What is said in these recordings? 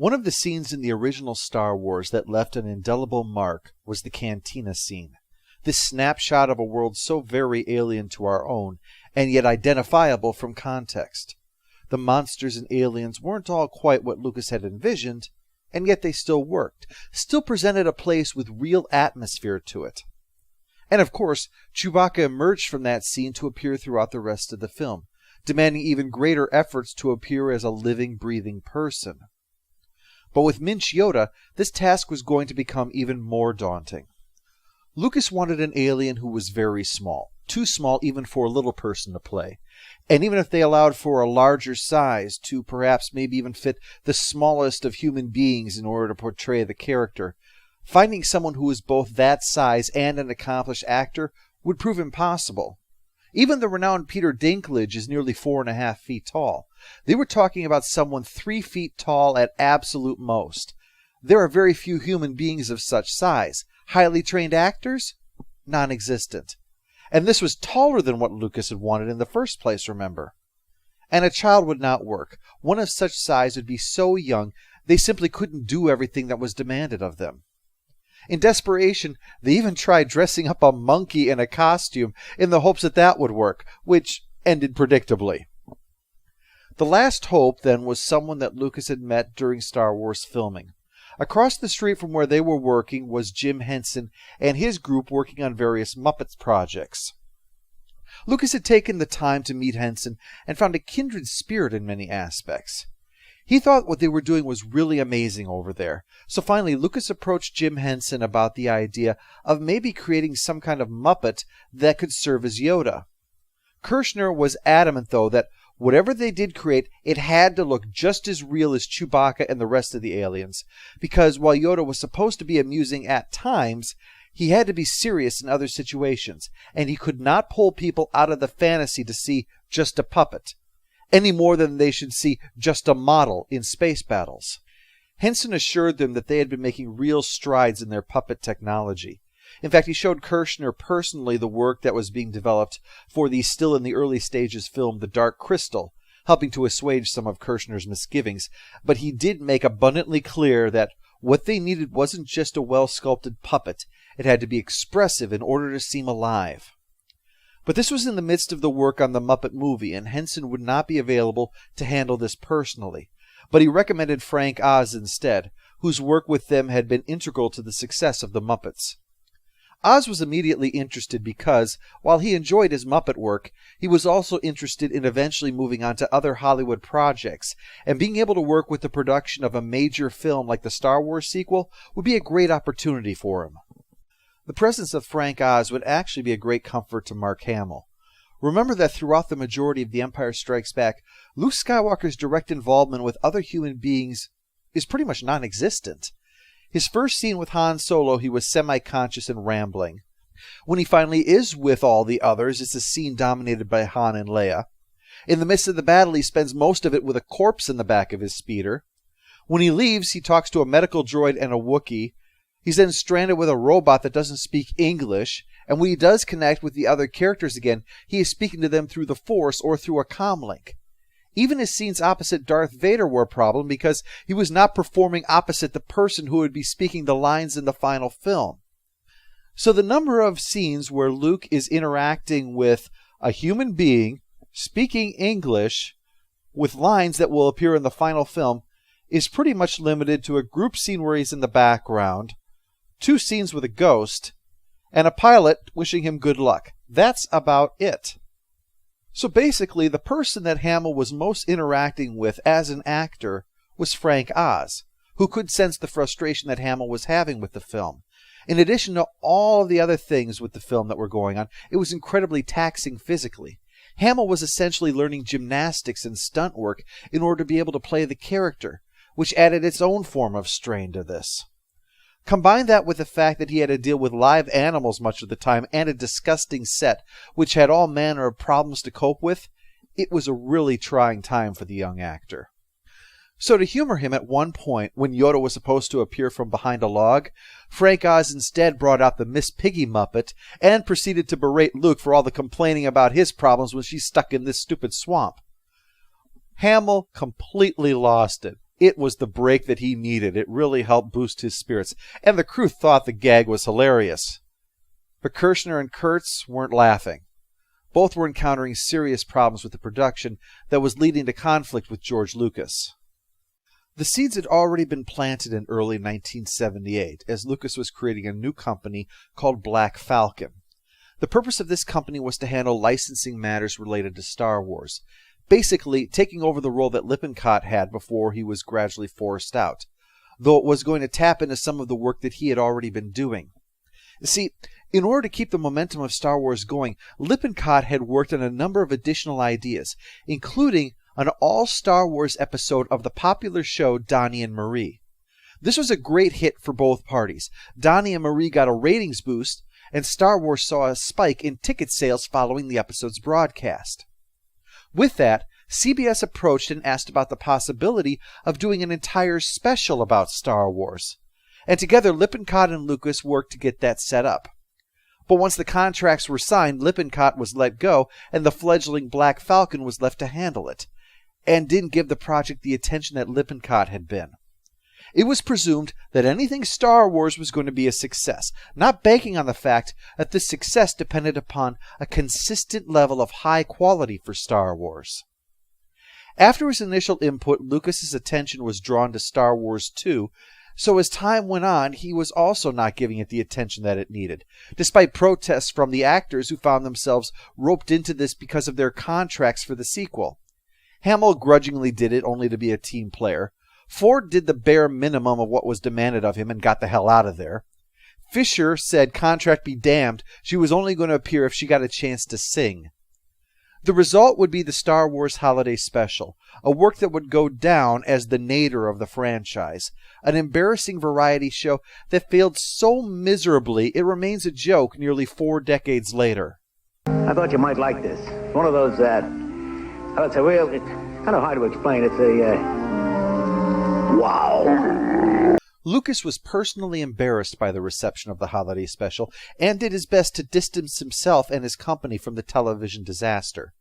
One of the scenes in the original Star Wars that left an indelible mark was the cantina scene. This snapshot of a world so very alien to our own, and yet identifiable from context. The monsters and aliens weren't all quite what Lucas had envisioned, and yet they still worked, still presented a place with real atmosphere to it. And of course, Chewbacca emerged from that scene to appear throughout the rest of the film, demanding even greater efforts to appear as a living, breathing person. But with Minch Yoda, this task was going to become even more daunting. Lucas wanted an alien who was very small, too small even for a little person to play. And even if they allowed for a larger size to perhaps maybe even fit the smallest of human beings in order to portray the character, finding someone who was both that size and an accomplished actor would prove impossible. Even the renowned Peter Dinklage is nearly 4.5 feet tall. They were talking about someone 3 feet tall at absolute most. There are very few human beings of such size. Highly trained actors? Non-existent. And this was taller than what Lucas had wanted in the first place, remember. And a child would not work. One of such size would be so young, they simply couldn't do everything that was demanded of them. In desperation, they even tried dressing up a monkey in a costume in the hopes that that would work, which ended predictably. The last hope, then, was someone that Lucas had met during Star Wars filming. Across the street from where they were working was Jim Henson and his group working on various Muppets projects. Lucas had taken the time to meet Henson and found a kindred spirit in many aspects. He thought what they were doing was really amazing over there. So finally, Lucas approached Jim Henson about the idea of maybe creating some kind of Muppet that could serve as Yoda. Kirshner was adamant, though, that whatever they did create, it had to look just as real as Chewbacca and the rest of the aliens, because while Yoda was supposed to be amusing at times, he had to be serious in other situations, and he could not pull people out of the fantasy to see just a puppet, any more than they should see just a model in space battles. Henson assured them that they had been making real strides in their puppet technology. In fact, he showed Kirshner personally the work that was being developed for the still in the early stages film The Dark Crystal, helping to assuage some of Kirshner's misgivings, but he did make abundantly clear that what they needed wasn't just a well-sculpted puppet, it had to be expressive in order to seem alive. But this was in the midst of the work on the Muppet movie, and Henson would not be available to handle this personally. But he recommended Frank Oz instead, whose work with them had been integral to the success of the Muppets. Oz was immediately interested because, while he enjoyed his Muppet work, he was also interested in eventually moving on to other Hollywood projects, and being able to work with the production of a major film like the Star Wars sequel would be a great opportunity for him. The presence of Frank Oz would actually be a great comfort to Mark Hamill. Remember that throughout the majority of The Empire Strikes Back, Luke Skywalker's direct involvement with other human beings is pretty much non-existent. His first scene with Han Solo, he was semi-conscious and rambling. When he finally is with all the others, it's a scene dominated by Han and Leia. In the midst of the battle, he spends most of it with a corpse in the back of his speeder. When he leaves, he talks to a medical droid and a Wookiee. He's then stranded with a robot that doesn't speak English, and when he does connect with the other characters again, he is speaking to them through the Force or through a comlink. Even his scenes opposite Darth Vader were a problem because he was not performing opposite the person who would be speaking the lines in the final film. So the number of scenes where Luke is interacting with a human being, speaking English, with lines that will appear in the final film, is pretty much limited to a group scene where he's in the background, 2 scenes with a ghost, and a pilot wishing him good luck. That's about it. So basically, the person that Hamill was most interacting with as an actor was Frank Oz, who could sense the frustration that Hamill was having with the film. In addition to all of the other things with the film that were going on, it was incredibly taxing physically. Hamill was essentially learning gymnastics and stunt work in order to be able to play the character, which added its own form of strain to this. Combine that with the fact that he had to deal with live animals much of the time and a disgusting set, which had all manner of problems to cope with, it was a really trying time for the young actor. So to humor him at one point, when Yoda was supposed to appear from behind a log, Frank Oz instead brought out the Miss Piggy Muppet and proceeded to berate Luke for all the complaining about his problems when she's stuck in this stupid swamp. Hamill completely lost it. It was the break that he needed. It really helped boost his spirits, and the crew thought the gag was hilarious. But Kirshner and Kurtz weren't laughing. Both were encountering serious problems with the production that was leading to conflict with George Lucas. The seeds had already been planted in early 1978, as Lucas was creating a new company called Black Falcon. The purpose of this company was to handle licensing matters related to Star Wars, basically taking over the role that Lippincott had before he was gradually forced out, though it was going to tap into some of the work that he had already been doing. See, in order to keep the momentum of Star Wars going, Lippincott had worked on a number of additional ideas, including an all-Star Wars episode of the popular show Donnie and Marie. This was a great hit for both parties. Donnie and Marie got a ratings boost, and Star Wars saw a spike in ticket sales following the episode's broadcast. With that, CBS approached and asked about the possibility of doing an entire special about Star Wars. And together, Lippincott and Lucas worked to get that set up. But once the contracts were signed, Lippincott was let go, and the fledgling Black Falcon was left to handle it, and didn't give the project the attention that Lippincott had been. It was presumed that anything Star Wars was going to be a success, not banking on the fact that this success depended upon a consistent level of high quality for Star Wars. After his initial input, Lucas's attention was drawn to Star Wars 2, so as time went on, he was also not giving it the attention that it needed, despite protests from the actors who found themselves roped into this because of their contracts for the sequel. Hamill grudgingly did it, only to be a team player. Ford did the bare minimum of what was demanded of him and got the hell out of there. Fisher said contract be damned, she was only going to appear if she got a chance to sing. The result would be the Star Wars Holiday Special, a work that would go down as the nadir of the franchise, an embarrassing variety show that failed so miserably it remains a joke nearly 4 decades later. I thought you might like this. One of those, it's kind of hard to explain. It's wow. Lucas was personally embarrassed by the reception of the holiday special and did his best to distance himself and his company from the television disaster.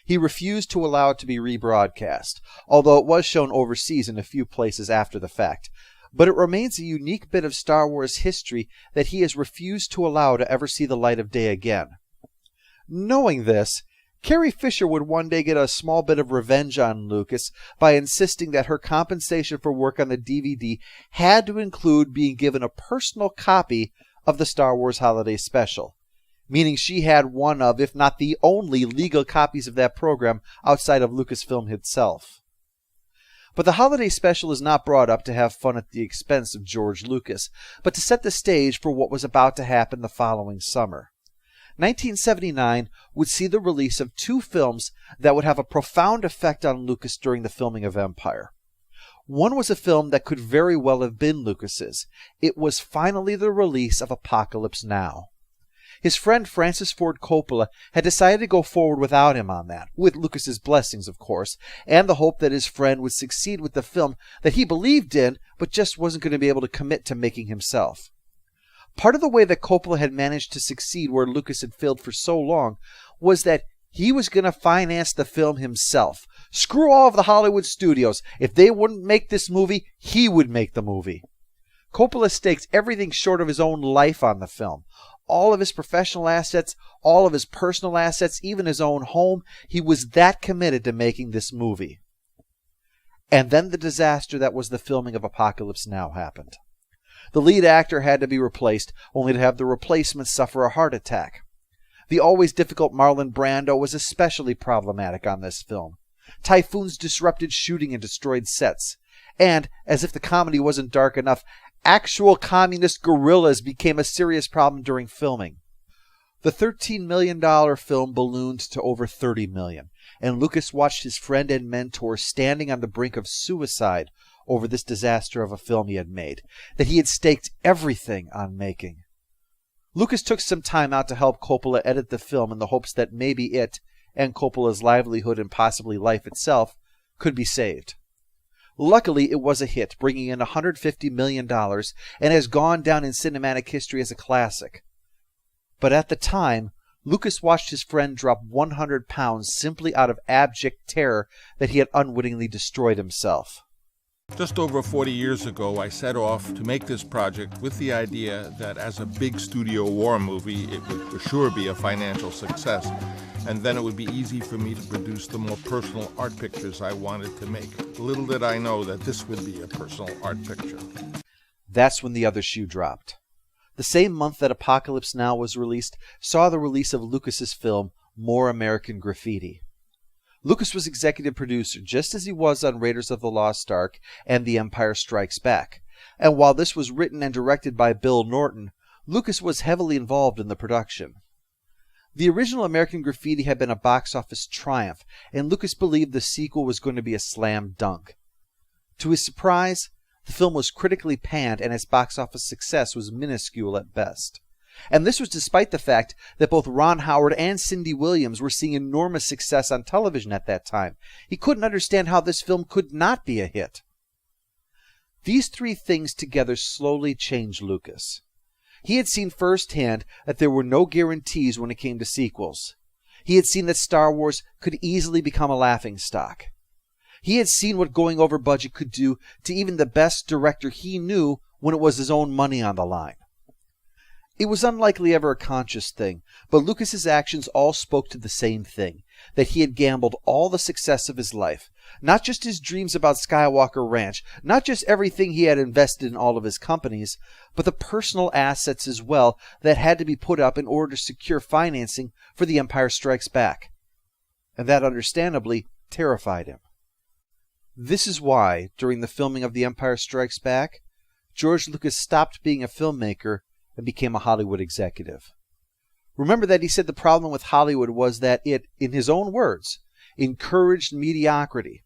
He refused to allow it to be rebroadcast, although it was shown overseas in a few places after the fact. But it remains a unique bit of Star Wars history that he has refused to allow to ever see the light of day again. Knowing this, Carrie Fisher would one day get a small bit of revenge on Lucas by insisting that her compensation for work on the DVD had to include being given a personal copy of the Star Wars Holiday Special, meaning she had one of, if not the only, legal copies of that program outside of Lucasfilm itself. But the Holiday Special is not brought up to have fun at the expense of George Lucas, but to set the stage for what was about to happen the following summer. 1979 would see the release of 2 films that would have a profound effect on Lucas during the filming of Empire. One was a film that could very well have been Lucas's. It was finally the release of Apocalypse Now. His friend Francis Ford Coppola had decided to go forward without him on that, with Lucas's blessings, of course, and the hope that his friend would succeed with the film that he believed in, but just wasn't going to be able to commit to making himself. Part of the way that Coppola had managed to succeed where Lucas had failed for so long was that he was going to finance the film himself. Screw all of the Hollywood studios. If they wouldn't make this movie, he would make the movie. Coppola staked everything short of his own life on the film. All of his professional assets, all of his personal assets, even his own home. He was that committed to making this movie. And then the disaster that was the filming of Apocalypse Now happened. The lead actor had to be replaced, only to have the replacement suffer a heart attack. The always difficult Marlon Brando was especially problematic on this film. Typhoons disrupted shooting and destroyed sets. And, as if the comedy wasn't dark enough, actual communist guerrillas became a serious problem during filming. The $13 million film ballooned to over $30 million, and Lucas watched his friend and mentor standing on the brink of suicide over this disaster of a film he had made, that he had staked everything on making. Lucas took some time out to help Coppola edit the film in the hopes that maybe it, and Coppola's livelihood and possibly life itself, could be saved. Luckily, it was a hit, bringing in $150 million, and has gone down in cinematic history as a classic. But at the time, Lucas watched his friend drop 100 pounds simply out of abject terror that he had unwittingly destroyed himself. Just over 40 years ago, I set off to make this project with the idea that as a big studio war movie, it would for sure be a financial success, and then it would be easy for me to produce the more personal art pictures I wanted to make. Little did I know that this would be a personal art picture. That's when the other shoe dropped. The same month that Apocalypse Now was released saw the release of Lucas's film, More American Graffiti. Lucas was executive producer, just as he was on Raiders of the Lost Ark and The Empire Strikes Back. And while this was written and directed by Bill Norton, Lucas was heavily involved in the production. The original American Graffiti had been a box office triumph, and Lucas believed the sequel was going to be a slam dunk. To his surprise, the film was critically panned and its box office success was minuscule at best. And this was despite the fact that both Ron Howard and Cindy Williams were seeing enormous success on television at that time. He couldn't understand how this film could not be a hit. These three things together slowly changed Lucas. He had seen firsthand that there were no guarantees when it came to sequels. He had seen that Star Wars could easily become a laughingstock. He had seen what going over budget could do to even the best director he knew when it was his own money on the line. It was unlikely ever a conscious thing, but Lucas's actions all spoke to the same thing, that he had gambled all the success of his life, not just his dreams about Skywalker Ranch, not just everything he had invested in all of his companies, but the personal assets as well that had to be put up in order to secure financing for The Empire Strikes Back. And that understandably terrified him. This is why, during the filming of The Empire Strikes Back, George Lucas stopped being a filmmaker and became a Hollywood executive. Remember that he said the problem with Hollywood was that it, in his own words, encouraged mediocrity.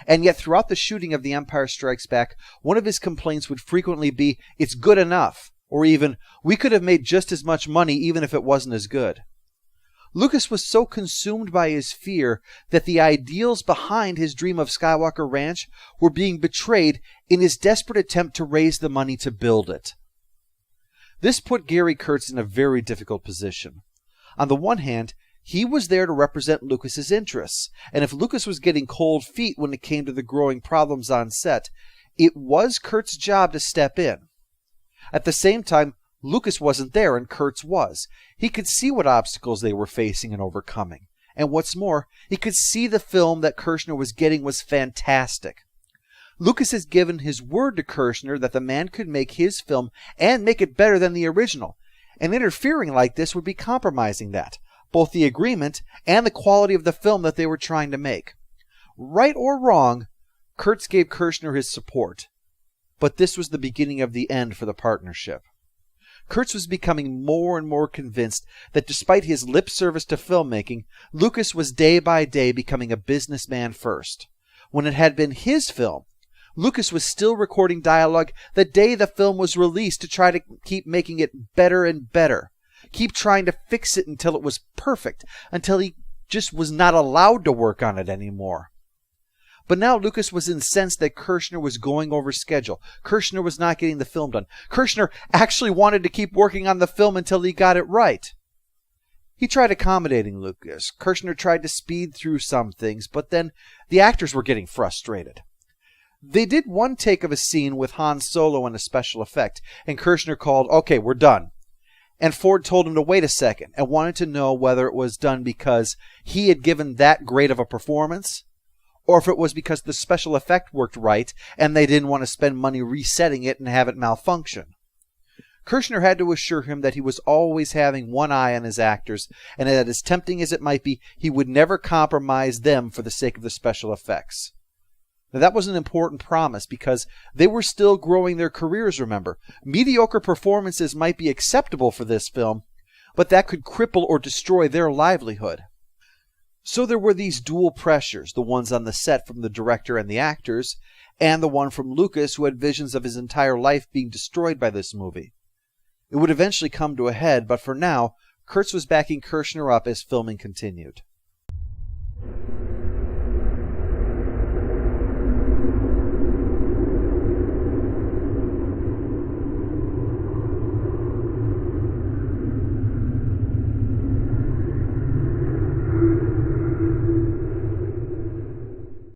And yet throughout the shooting of The Empire Strikes Back, one of his complaints would frequently be, "It's good enough," or even, "We could have made just as much money even if it wasn't as good." Lucas was so consumed by his fear that the ideals behind his dream of Skywalker Ranch were being betrayed in his desperate attempt to raise the money to build it. This put Gary Kurtz in a very difficult position. On the one hand, he was there to represent Lucas's interests, and if Lucas was getting cold feet when it came to the growing problems on set, it was Kurtz's job to step in. At the same time, Lucas wasn't there and Kurtz was. He could see what obstacles they were facing and overcoming. And what's more, he could see the film that Kirshner was getting was fantastic. Lucas has given his word to Kirshner that the man could make his film and make it better than the original, and interfering like this would be compromising that, both the agreement and the quality of the film that they were trying to make. Right or wrong, Kurtz gave Kirshner his support, but this was the beginning of the end for the partnership. Kurtz was becoming more and more convinced that despite his lip service to filmmaking, Lucas was day by day becoming a businessman first. When it had been his film, Lucas was still recording dialogue the day the film was released to try to keep making it better and better. Keep trying to fix it until it was perfect, until he just was not allowed to work on it anymore. But now Lucas was incensed that Kirshner was going over schedule. Kirshner was not getting the film done. Kirshner actually wanted to keep working on the film until he got it right. He tried accommodating Lucas. Kirshner tried to speed through some things, but then the actors were getting frustrated. They did one take of a scene with Han Solo in a special effect, and Kirshner called, "Okay, we're done." And Ford told him to wait a second and wanted to know whether it was done because he had given that great of a performance, or if it was because the special effect worked right and they didn't want to spend money resetting it and have it malfunction. Kirshner had to assure him that he was always having one eye on his actors, and that as tempting as it might be, he would never compromise them for the sake of the special effects. Now, that was an important promise because they were still growing their careers, remember. Mediocre performances might be acceptable for this film, but that could cripple or destroy their livelihood. So there were these dual pressures, the ones on the set from the director and the actors, and the one from Lucas, who had visions of his entire life being destroyed by this movie. It would eventually come to a head, but for now, Kurtz was backing Kirshner up as filming continued.